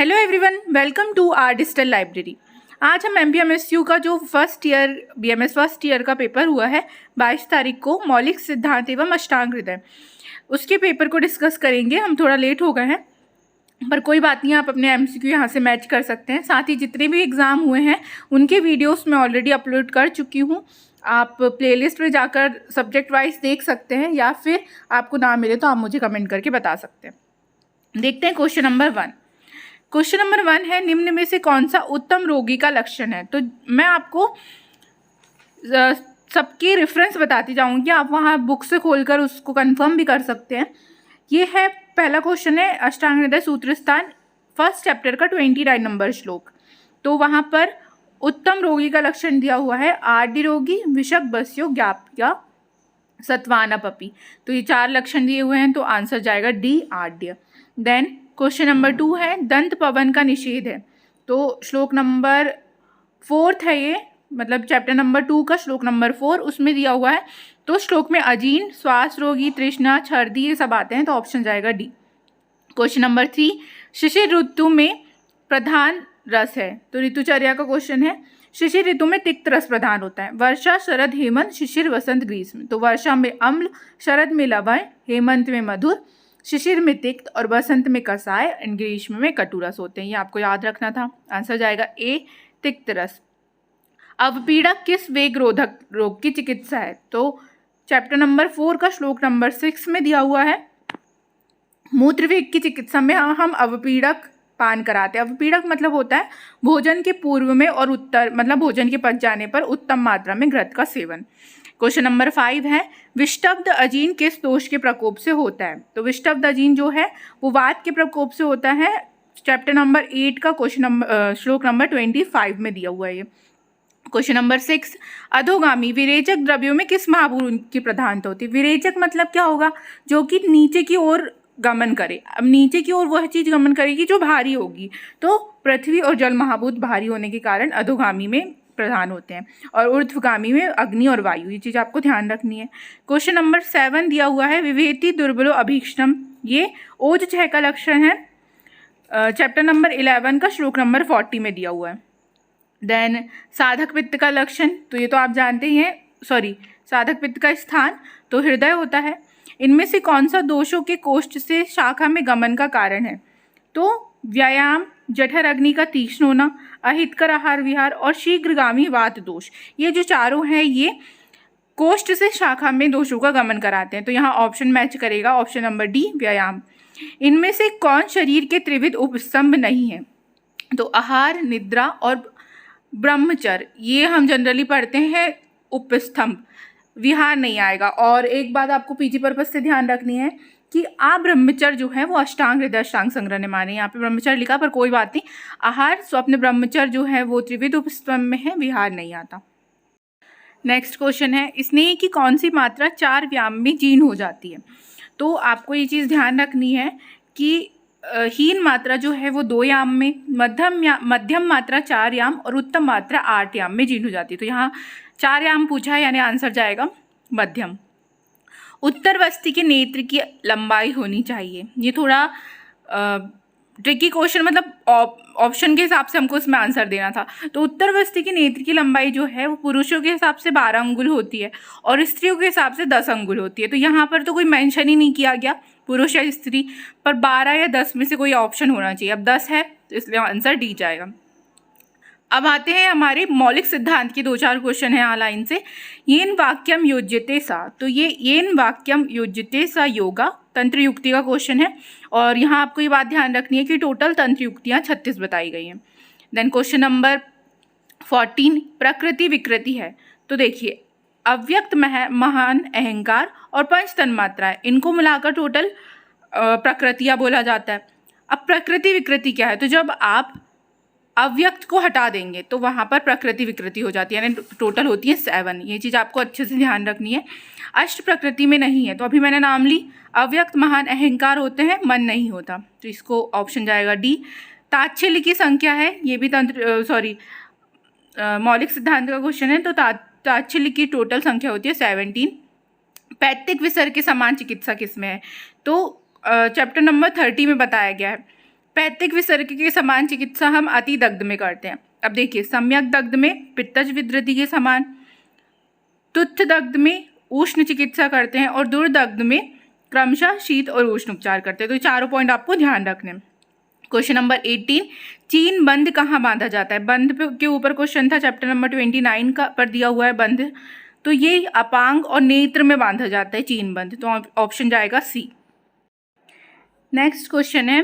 Hello everyone, welcome to our digital library. आज हम MBMSU का जो BMS फर्स्ट ईयर का पेपर हुआ है 22 तारीख को, मौलिक सिद्धांत एवं अष्टांग हृदय, उसके पेपर को डिस्कस करेंगे। हम थोड़ा लेट हो गए हैं पर कोई बात नहीं, आप अपने MCQ यहाँ से मैच कर सकते हैं। साथ ही जितने भी एग्ज़ाम हुए हैं उनके वीडियोस मैं ऑलरेडी अपलोड कर चुकी हूँ। आप प्लेलिस्ट में जाकर सब्जेक्ट वाइज देख सकते हैं या फिर आपको ना मिले तो आप मुझे कमेंट करके बता सकते हैं। देखते हैं क्वेश्चन नंबर 1। क्वेश्चन नंबर 1 है, निम्न में से कौन सा उत्तम रोगी का लक्षण है। तो मैं आपको सबकी रेफरेंस बताती जाऊंगी, आप वहाँ बुक से खोलकर उसको कंफर्म भी कर सकते हैं। ये है पहला क्वेश्चन है, अष्टांग हृदय सूत्र स्थान फर्स्ट चैप्टर का 29 नंबर श्लोक। तो वहाँ पर उत्तम रोगी का लक्षण दिया हुआ है, आर्डी रोगी, विषक बस्यो, ज्ञाप्या, सत्वानपपि। तो ये 4 लक्षण दिए हुए हैं, तो आंसर जाएगा डी, आर्ड्य। देन क्वेश्चन नंबर 2 है, दंत पवन का निषेध है। तो श्लोक नंबर 4 है ये, मतलब चैप्टर नंबर 2 का श्लोक नंबर 4 उसमें दिया हुआ है। तो श्लोक में अजीर्ण, श्वास रोगी, तृष्णा, छर्दी ये सब आते हैं, तो ऑप्शन जाएगा डी। क्वेश्चन नंबर 3, शिशिर ऋतु में प्रधान रस है। तो ऋतुचर्या का क्वेश्चन है, शिशिर ऋतु में तिक्त रस प्रधान होता है। वर्षा, शरद, हेमंत, शिशिर, वसंत, ग्रीष्म। तो वर्षा में अम्ल, शरद में लवण, हेमंत में मधुर, शिशिर में तिक्त और वसंत में कसाय एंड ग्रीष्म में कटु रस होते हैं। ये आपको याद रखना था। आंसर जाएगा ए, तिक्त रस। अवपीड़क किस वेग रोधक रोग की चिकित्सा है। तो चैप्टर नंबर 4 का श्लोक नंबर 6 में दिया हुआ है, मूत्र वेग की चिकित्सा में हम अवपीड़क पान कराते हैं। अवपीड़क मतलब होता है भोजन के पूर्व में और उत्तर, मतलब भोजन के पच जाने पर उत्तम मात्रा में घृत का सेवन। क्वेश्चन नंबर 5 है, विष्टब्ध अजीन किस दोष के प्रकोप से होता है। तो विष्टब्ध अजीन जो है वो वात के प्रकोप से होता है। चैप्टर नंबर 8 का श्लोक नंबर 25 में दिया हुआ है ये। क्वेश्चन नंबर 6, अधोगामी विरेचक द्रव्यों में किस महाभूत की प्रधानता होती है। विरेचक मतलब क्या होगा, जो कि नीचे की ओर गमन करे। अब नीचे की ओर वह चीज गमन करेगी जो भारी होगी। तो पृथ्वी और जल महाभूत भारी होने के कारण अधोगामी में प्रधान होते हैं, और ऊर्ध्वगामी में अग्नि और वायु। ये चीज आपको ध्यान रखनी है। क्वेश्चन नंबर 7 दिया हुआ है, विवेति दुर्बलो अभीष्टम, ये ओज 6 का लक्षण है। चैप्टर नंबर 11 का श्लोक नंबर 40 में दिया हुआ है। देन साधक पित्त का लक्षण, तो ये तो आप जानते ही हैं, साधक पित्त का स्थान तो हृदय होता है। इनमें से कौन सा दोषों के कोष्ठ से शाखा में गमन का कारण है। तो व्यायाम, जठर अग्नि का तीक्ष्ण होना, अहितकर आहार विहार और शीघ्रगामी वात दोष, ये जो चारों हैं ये कोष्ठ से शाखा में दोषों का गमन कराते हैं। तो यहाँ ऑप्शन मैच करेगा, ऑप्शन नंबर डी, व्यायाम। इनमें से कौन शरीर के त्रिविध उपस्तंभ नहीं है। तो आहार, निद्रा और ब्रह्मचर्य, ये हम जनरली पढ़ते हैं उपस्तंभ, विहार नहीं आएगा। और एक बात आपको पीजी पर्पज से ध्यान रखनी है कि ब्रह्मचर्य जो है वो अष्टांग हृदय अष्टांग संग्रह ने माने। यहाँ पे ब्रह्मचर्य लिखा पर कोई बात नहीं, आहार स्वप्न ब्रह्मचर्य जो है वो त्रिविध उपस्तंभ में है, विहार नहीं आता। नेक्स्ट क्वेश्चन है, स्नेह की कौन सी मात्रा 4 व्यायाम में जीर्ण हो जाती है। तो आपको ये चीज़ ध्यान रखनी है कि हीन मात्रा जो है वो 2 याम में, मध्यम मात्रा 4 याम और उत्तम मात्रा 8 याम में जीर्ण हो जाती है। तो यहाँ 4 याम पूछा है, यानी आंसर जाएगा मध्यम। उत्तरवस्ती के नेत्र की लंबाई होनी चाहिए। ये थोड़ा ट्रिकी क्वेश्चन, मतलब ऑप्शन के हिसाब से हमको इसमें आंसर देना था। तो उत्तरवस्ती की नेत्र की लंबाई जो है वो पुरुषों के हिसाब से 12 अंगुल होती है और स्त्रियों के हिसाब से 10 अंगुल होती है। तो यहाँ पर तो कोई मेंशन ही नहीं किया गया पुरुष या स्त्री, पर 12 या 10 में से कोई ऑप्शन होना चाहिए। अब 10 है तो इसलिए आंसर डी जाएगा। अब आते हैं हमारे मौलिक सिद्धांत के 2-4 क्वेश्चन हैं लाइन से। येन वाक्यम योज्यते सा, तो ये येन वाक्यम योज्यते सा योगा तंत्र युक्ति का क्वेश्चन है। और यहाँ आपको ये बात ध्यान रखनी है कि टोटल तंत्र युक्तियाँ 36 बताई गई हैं। देन क्वेश्चन नंबर 14, प्रकृति विकृति है। तो देखिए, अव्यक्त महान अहंकार और पंच तन्मात्रा, इनको मिलाकर टोटल प्रकृतियाँ बोला जाता है। अब प्रकृति विकृति क्या है, तो जब आप अव्यक्त को हटा देंगे तो वहाँ पर प्रकृति विकृति हो जाती है, यानी टोटल होती है 7। ये चीज़ आपको अच्छे से ध्यान रखनी है। अष्ट प्रकृति में नहीं है, तो अभी मैंने नाम ली, अव्यक्त महान अहंकार होते हैं, मन नहीं होता, तो इसको ऑप्शन जाएगा डी। ताच्छल्य की संख्या है, ये भी मौलिक सिद्धांत का क्वेश्चन है। तो ताच्छल्य की टोटल संख्या होती है 17। पैतृक विसर्ग के समान चिकित्सा किसमें है। तो चैप्टर नंबर 30 में बताया गया है पैतृक विसर्ग के समान चिकित्सा हम अति दग्ध में करते हैं। अब देखिए, सम्यक दग्ध में पित्तज विद्रति के समान, तुच्छ दग्ध में उष्ण चिकित्सा करते हैं और दुर्दग्ध में क्रमशः शीत और उष्ण उपचार करते हैं। तो ये चारों पॉइंट आपको ध्यान रखने हैं। क्वेश्चन नंबर 18, चीन बंद कहाँ बांधा जाता है? बंद के ऊपर क्वेश्चन था, चैप्टर नंबर 29 का पर दिया हुआ है बंध। तो ये अपांग और नेत्र में बांधा जाता है चीन बंध, तो ऑप्शन जाएगा सी। नेक्स्ट क्वेश्चन है,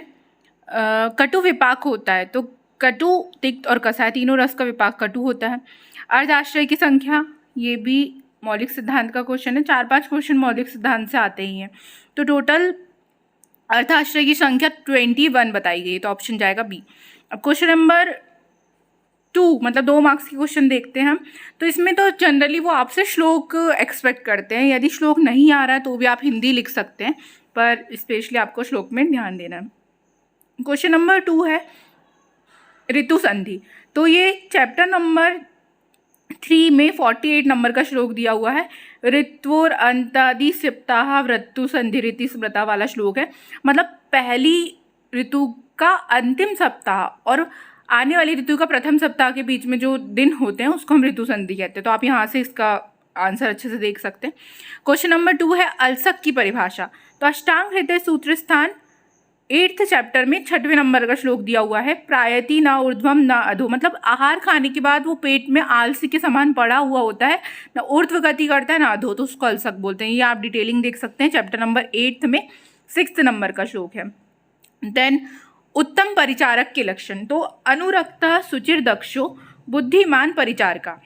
कटु विपाक होता है, तो कटु, तिक्त और कसाय तीनों रस का विपाक कटु होता है। अर्धाश्रय की संख्या, ये भी मौलिक सिद्धांत का क्वेश्चन है, 4-5 क्वेश्चन मौलिक सिद्धांत से आते ही हैं। तो टोटल अर्थाश्रय की संख्या 21 बताई गई, तो ऑप्शन जाएगा बी। अब क्वेश्चन नंबर 2, मतलब 2 मार्क्स के क्वेश्चन देखते हैं हम। तो इसमें तो जनरली वो आपसे श्लोक एक्सपेक्ट करते हैं, यदि श्लोक नहीं आ रहा है तो भी आप हिंदी लिख सकते हैं, पर स्पेशली आपको श्लोक में ध्यान देना है। क्वेश्चन नंबर 2 है ऋतु संधि। तो ये चैप्टर नंबर 3 में 48 नंबर का श्लोक दिया हुआ है। ऋत्वोर अंतादि सप्ताह ऋतु संधि रीति स्मृता वाला श्लोक है। मतलब पहली ऋतु का अंतिम सप्ताह और आने वाली ऋतु का प्रथम सप्ताह के बीच में जो दिन होते हैं उसको हम ऋतु संधि कहते हैं। तो आप यहाँ से इसका आंसर अच्छे से देख सकते हैं। क्वेश्चन नंबर 2 है अलसक की परिभाषा। तो अष्टांग हृदय सूत्र स्थान 8th चैप्टर में 6वें नंबर का श्लोक दिया हुआ है, प्रायति ना ऊर्ध्वम ना अधो। मतलब आहार खाने के बाद वो पेट में आलसी के समान पड़ा हुआ होता है, ना ऊर्ध्व गति करता है ना अधो, तो उसको अलसक बोलते हैं। ये आप डिटेलिंग देख सकते हैं, चैप्टर नंबर 8 में 6th नंबर का श्लोक है। देन उत्तम परिचारक के लक्षण। तो अनुरक्तः सुचिर दक्षो बुद्धिमान परिचारका,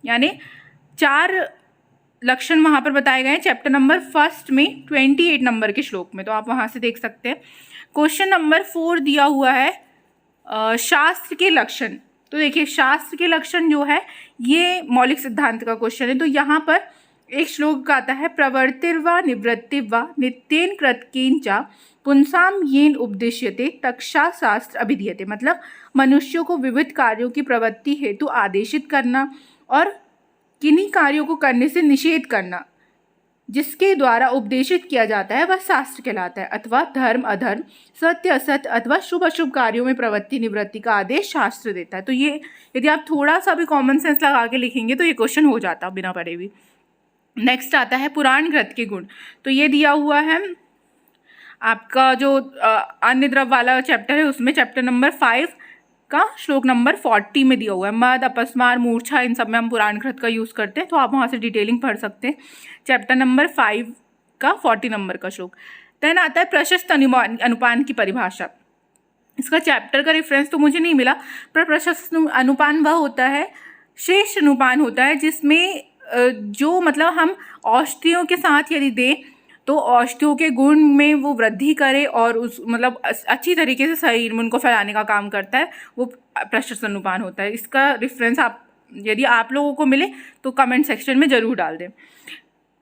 यानी 4 लक्षण वहाँ पर बताए गए हैं चैप्टर नंबर 1 में 28 नंबर के श्लोक में, तो आप वहाँ से देख सकते हैं। क्वेश्चन नंबर 4 दिया हुआ है शास्त्र के लक्षण। तो देखिए, शास्त्र के लक्षण जो है ये मौलिक सिद्धांत का क्वेश्चन है। तो यहाँ पर एक श्लोक आता है, प्रवर्तिर्वा निवृत्तिर्वा नित्येन कृतकेन पुंसाम येन उपदिश्यते तक्षा शास्त्र अभिधीयते। मतलब मनुष्यों को विविध कार्यों की प्रवृत्ति हेतु आदेशित करना और किन्हीं कार्यों को करने से निषेध करना जिसके द्वारा उपदेशित किया जाता है वह शास्त्र कहलाता है। अथवा धर्म अधर्म, सत्य असत्य अथवा शुभ अशुभ कार्यों में प्रवृत्ति निवृत्ति का आदेश शास्त्र देता है। तो ये यदि आप थोड़ा सा भी कॉमन सेंस लगा के लिखेंगे तो ये क्वेश्चन हो जाता बिना पढ़े भी। नेक्स्ट आता है पुराण ग्रंथ के गुण। तो ये दिया हुआ है आपका जो अन्य द्रव्य वाला चैप्टर है उसमें चैप्टर नंबर 5 का श्लोक नंबर 40 में दिया हुआ है। मद, अपस्मार, मूर्छा, इन सब में हम पुराण घृत का यूज़ करते हैं, तो आप वहाँ से डिटेलिंग पढ़ सकते हैं। चैप्टर नंबर 5 का 40 नंबर का श्लोक। देन आता है प्रशस्त अनुपान की परिभाषा। इसका चैप्टर का रेफरेंस तो मुझे नहीं मिला, पर प्रशस्त अनुपान वह होता है, श्रेष्ठ अनुपान होता है जिसमें जो मतलब हम औषधियों के साथ यदि दें तो औषधियों के गुण में वो वृद्धि करे और उस मतलब अच्छी तरीके से शरीर में उनको फैलाने का काम करता है, वो प्रशस्त अनुपान होता है। इसका रेफरेंस आप यदि आप लोगों को मिले तो कमेंट सेक्शन में ज़रूर डाल दें।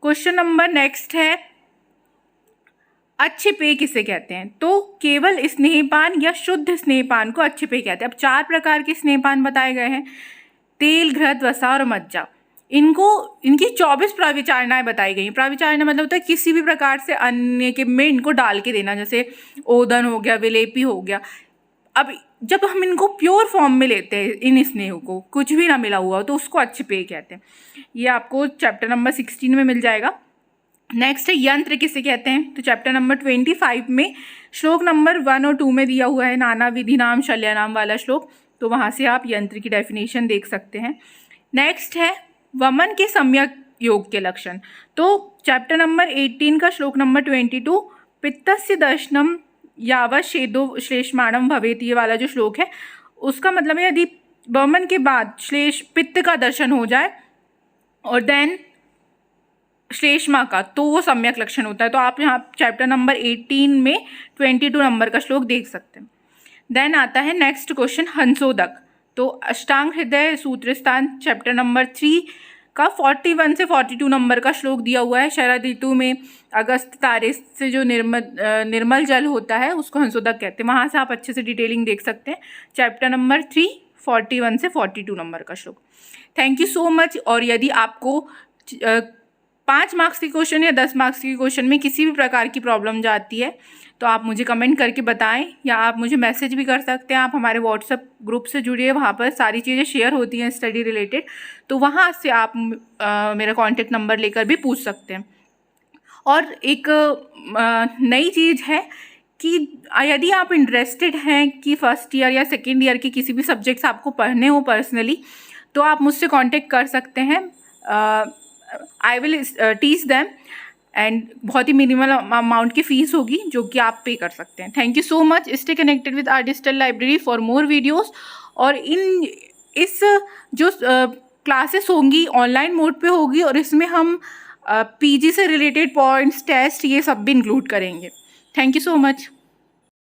क्वेश्चन नंबर नेक्स्ट है, अच्छे पेय किसे कहते हैं? तो केवल स्नेहपान या शुद्ध स्नेहपान को अच्छे पेय कहते हैं। अब 4 प्रकार के स्नेहपान बताए गए हैं, तेल, घृत, वसा और मज्जा। इनकी 24 प्रविचारणाएं बताई गई। प्रविचारणा मतलब होता है किसी भी प्रकार से अन्य के में इनको डाल के देना, जैसे ओदन हो गया, विलेपी हो गया। अब जब हम इनको प्योर फॉर्म में लेते हैं, इन स्नेह को कुछ भी ना मिला हुआ तो उसको अच्छे पेय कहते हैं। ये आपको चैप्टर नंबर 16 में मिल जाएगा। नेक्स्ट है यंत्र किसे कहते हैं? तो चैप्टर नंबर 25 में श्लोक नंबर 1 और 2 में दिया हुआ है नाना विधि नाम शल्य नाम वाला श्लोक, तो वहाँ से आप यंत्र की डेफिनेशन देख सकते हैं। नेक्स्ट है वमन के सम्यक योग के लक्षण। तो चैप्टर नंबर 18 का श्लोक नंबर 22 पित्तस्य दर्शनम यावत् शेदो श्लेष्माणम भवेत, ये वाला जो श्लोक है उसका मतलब है यदि वमन के बाद श्लेष पित्त का दर्शन हो जाए और देन श्लेष्मा का, तो वो सम्यक लक्षण होता है। तो आप यहाँ चैप्टर नंबर 18 में 22 नंबर का श्लोक देख सकते हैं। देन आता है नेक्स्ट क्वेश्चन हंसोदक। तो अष्टांग हृदय सूत्र स्थान चैप्टर नंबर 3 का 41 से 42 नंबर का श्लोक दिया हुआ है। शरद ऋतु में अगस्त तारे से जो निर्मल जल होता है उसको हंसोदक कहते हैं। वहाँ से आप अच्छे से डिटेलिंग देख सकते हैं, चैप्टर नंबर 3 41 से 42 नंबर का श्लोक। Thank you so much. और यदि आपको 5 मार्क्स के क्वेश्चन या 10 मार्क्स के क्वेश्चन में किसी भी प्रकार की प्रॉब्लम जाती है तो आप मुझे कमेंट करके बताएं, या आप मुझे मैसेज भी कर सकते हैं। आप हमारे व्हाट्सएप ग्रुप से जुड़िए, वहाँ पर सारी चीज़ें शेयर होती हैं स्टडी रिलेटेड, तो वहाँ से आप मेरा कॉन्टेक्ट नंबर लेकर भी पूछ सकते हैं। और एक नई चीज़ है कि यदि आप इंटरेस्टेड हैं कि फर्स्ट ईयर या सेकेंड ईयर के किसी भी सब्जेक्ट्स आपको पढ़ने हो पर्सनली, तो आप मुझसे कांटेक्ट कर सकते हैं। I will teach them, and बहुत ही मिनिमल अमाउंट की फ़ीस होगी जो कि आप पे कर सकते हैं। Thank you so much. Stay connected with our digital library for more videos. और इस जो क्लासेस होंगी ऑनलाइन मोड पे होगी, और इसमें हम पीजी से रिलेटेड पॉइंट्स, टेस्ट, ये सब भी इंक्लूड करेंगे। Thank you so much.